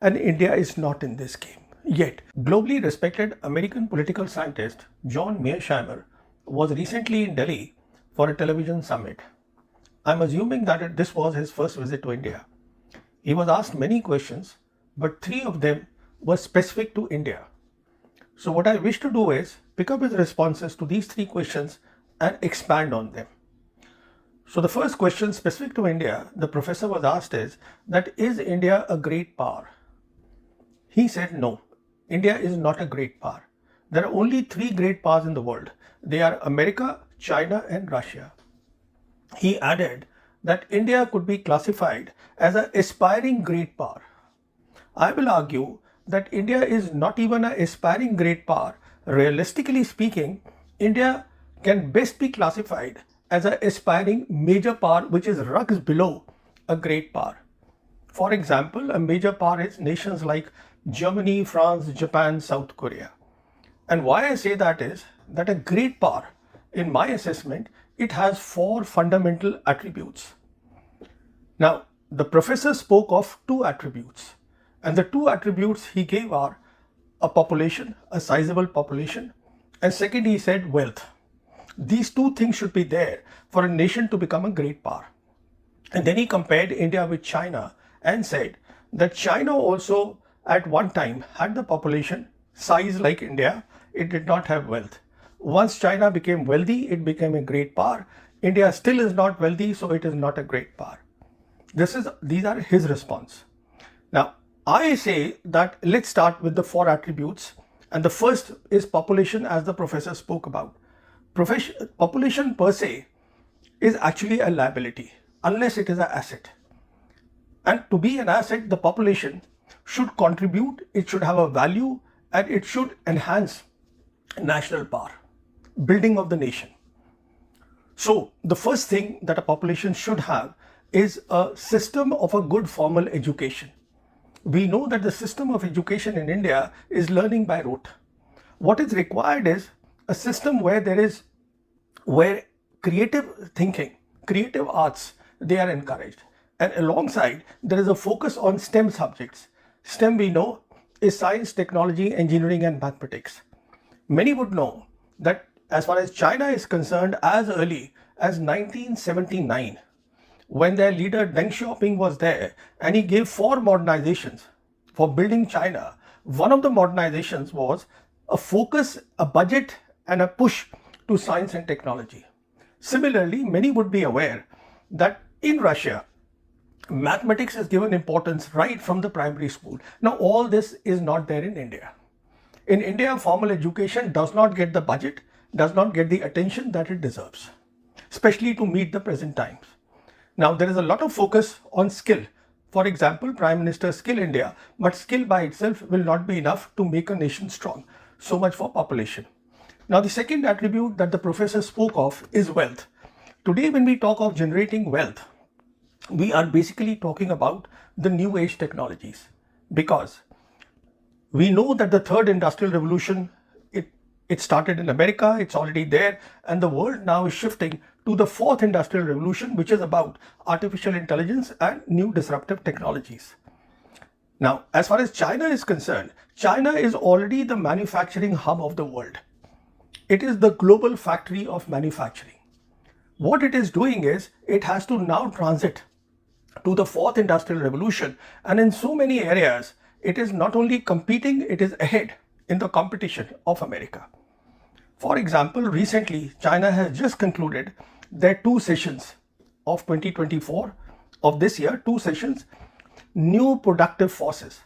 and India is not in this game. Yet, globally respected American political scientist John Mearsheimer was recently in Delhi for a television summit. I'm assuming that this was his first visit to India. He was asked many questions, but three of them were specific to India. So what I wish to do is pick up his responses to these three questions and expand on them. So the first question specific to India, the professor was asked is India a great power? He said no, India is not a great power. There are only three great powers in the world. They are America, China and Russia. He added that India could be classified as an aspiring great power. I will argue that India is not even an aspiring great power. Realistically speaking, India can best be classified as an aspiring major power which is rungs below a great power. For example, a major power is nations like Germany, France, Japan, South Korea. And why I say that is that a great power, in my assessment, it has four fundamental attributes. Now, the professor spoke of two attributes, and the two attributes he gave are a population, a sizable population, and second he said wealth. These two things should be there for a nation to become a great power. And then he compared India with China and said that China also at one time had the population size like India. It did not have wealth. Once China became wealthy, it became a great power. India still is not wealthy, so it is not a great power. These are his response. Now, I say that let's start with the four attributes. And the first is population, as the professor spoke about. Population per se is actually a liability unless it is an asset. And to be an asset, the population should contribute, it should have a value, and it should enhance national power, building of the nation. So the first thing that a population should have is a system of a good formal education. We know that the system of education in India is learning by rote. What is required is a system where creative thinking, creative arts, they are encouraged. And alongside, there is a focus on STEM subjects. STEM, we know, is science, technology, engineering, and mathematics. Many would know that as far as China is concerned, as early as 1979, when their leader Deng Xiaoping was there and he gave four modernizations for building China, one of the modernizations was a focus, a budget, and a push to science and technology. Similarly, many would be aware that in Russia, mathematics is given importance right from the primary school. Now, all this is not there in India. In India, formal education does not get the budget, does not get the attention that it deserves, especially to meet the present times. Now, there is a lot of focus on skill. For example, Prime Minister Skill India, but skill by itself will not be enough to make a nation strong. So much for population. Now, the second attribute that the professor spoke of is wealth. Today, when we talk of generating wealth, we are basically talking about the new age technologies, because we know that the third industrial revolution, it started in America, it's already there, and the world now is shifting to the fourth industrial revolution, which is about artificial intelligence and new disruptive technologies. Now, as far as China is concerned, China is already the manufacturing hub of the world. It is the global factory of manufacturing. What it is doing is, it has to now transit to the fourth industrial revolution, and in so many areas, it is not only competing, it is ahead in the competition of America. For example, recently, China has just concluded their two sessions of 2024 of this year, two sessions, new productive forces.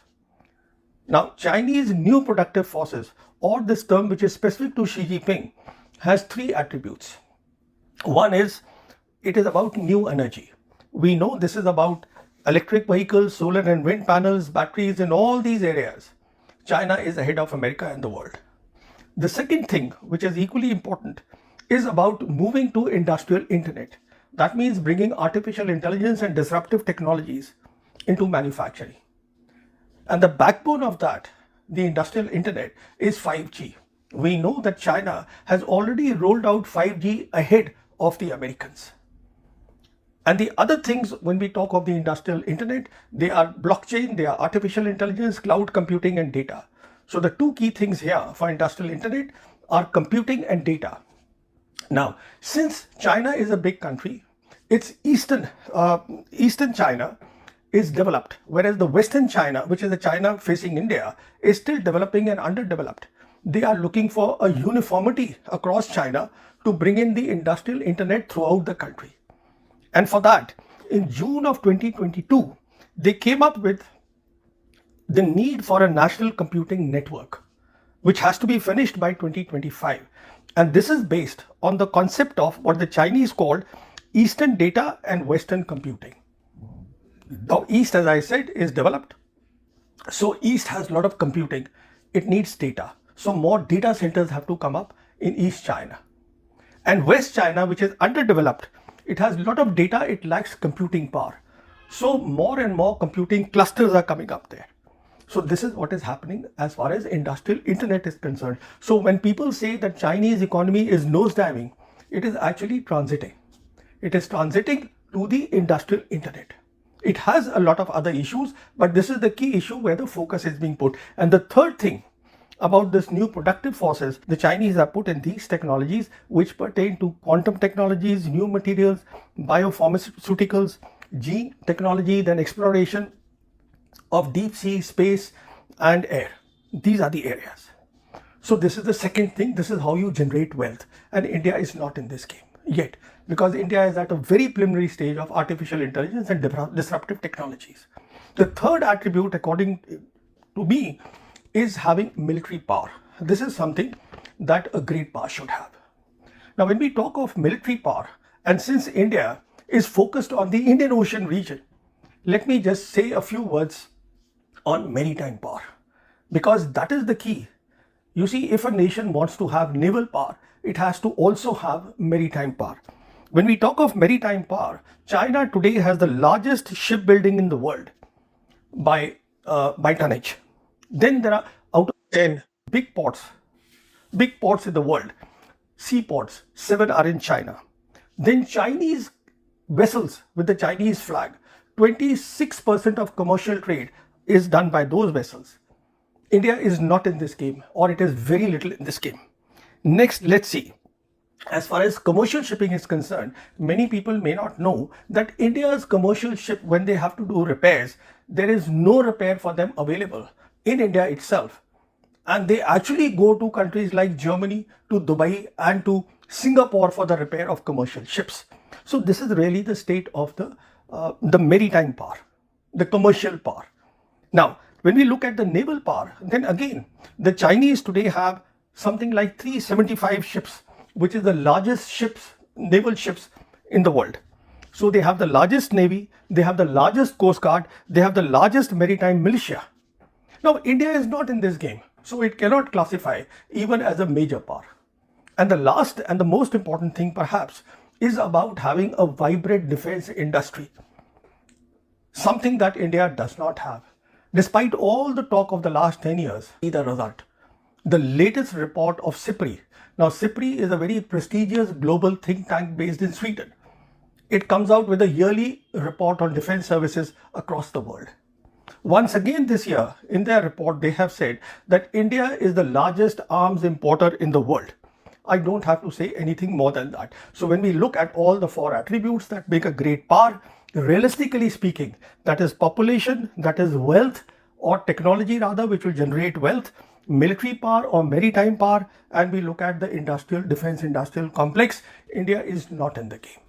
Now, Chinese new productive forces, or this term which is specific to Xi Jinping, has three attributes. One is, it is about new energy. We know this is about electric vehicles, solar and wind panels, batteries, in all these areas. China is ahead of America and the world. The second thing, which is equally important, is about moving to industrial internet. That means bringing artificial intelligence and disruptive technologies into manufacturing. And the backbone of that, the industrial internet, is 5G. We know that China has already rolled out 5G ahead of the Americans. And the other things, when we talk of the industrial internet, they are blockchain, they are artificial intelligence, cloud computing, and data. So the two key things here for industrial internet are computing and data. Now, since China is a big country, its eastern China is developed, whereas the western China, which is the China facing India, is still developing and underdeveloped. They are looking for a uniformity across China to bring in the industrial internet throughout the country. And for that, in June of 2022, they came up with the need for a national computing network, which has to be finished by 2025. And this is based on the concept of what the Chinese called Eastern data and Western computing. Now, East, as I said, is developed. So East has a lot of computing. It needs data. So more data centers have to come up in East China. And West China, which is underdeveloped, it has a lot of data, it lacks computing power. So more and more computing clusters are coming up there. So this is what is happening as far as industrial internet is concerned. So when people say that Chinese economy is nosediving, it is actually transiting. It is transiting to the industrial internet. It has a lot of other issues, but this is the key issue where the focus is being put. And the third thing about this new productive forces the Chinese have put in these technologies, which pertain to quantum technologies, new materials, biopharmaceuticals, gene technology, then exploration of deep sea, space and air. These are the areas. So this is the second thing. This is how you generate wealth. And India is not in this game yet, because India is at a very preliminary stage of artificial intelligence and disruptive technologies. The third attribute, according to me, is having military power. This is something that a great power should have. Now, when we talk of military power, and since India is focused on the Indian Ocean region, let me just say a few words on maritime power, because that is the key. You see, if a nation wants to have naval power, it has to also have maritime power. When we talk of maritime power, China today has the largest shipbuilding in the world by tonnage. Then there are out of 10 big ports in the world, seaports, 7 are in China. Then Chinese vessels with the Chinese flag, 26% of commercial trade is done by those vessels. India is not in this game, or it is very little in this game. Next, let's see. As far as commercial shipping is concerned, many people may not know that India's commercial ship, when they have to do repairs, there is no repair for them available in India itself. And they actually go to countries like Germany, to Dubai and to Singapore for the repair of commercial ships. So this is really the state of the maritime power, the commercial power. Now, when we look at the naval power, then again, the Chinese today have something like 375 ships, which is the largest naval ships in the world. So they have the largest navy, they have the largest coast guard, they have the largest maritime militia. Now, India is not in this game, so it cannot classify even as a major power. And the last and the most important thing perhaps is about having a vibrant defense industry, something that India does not have. Despite all the talk of the last 10 years, see the result. The latest report of SIPRI. Now, SIPRI is a very prestigious global think tank based in Sweden. It comes out with a yearly report on defense services across the world. Once again this year, in their report, they have said that India is the largest arms importer in the world. I don't have to say anything more than that. So when we look at all the 4 attributes that make a great power, realistically speaking, that is population, that is wealth or technology rather, which will generate wealth, military power or maritime power, and we look at the defense industrial complex, India is not in the game.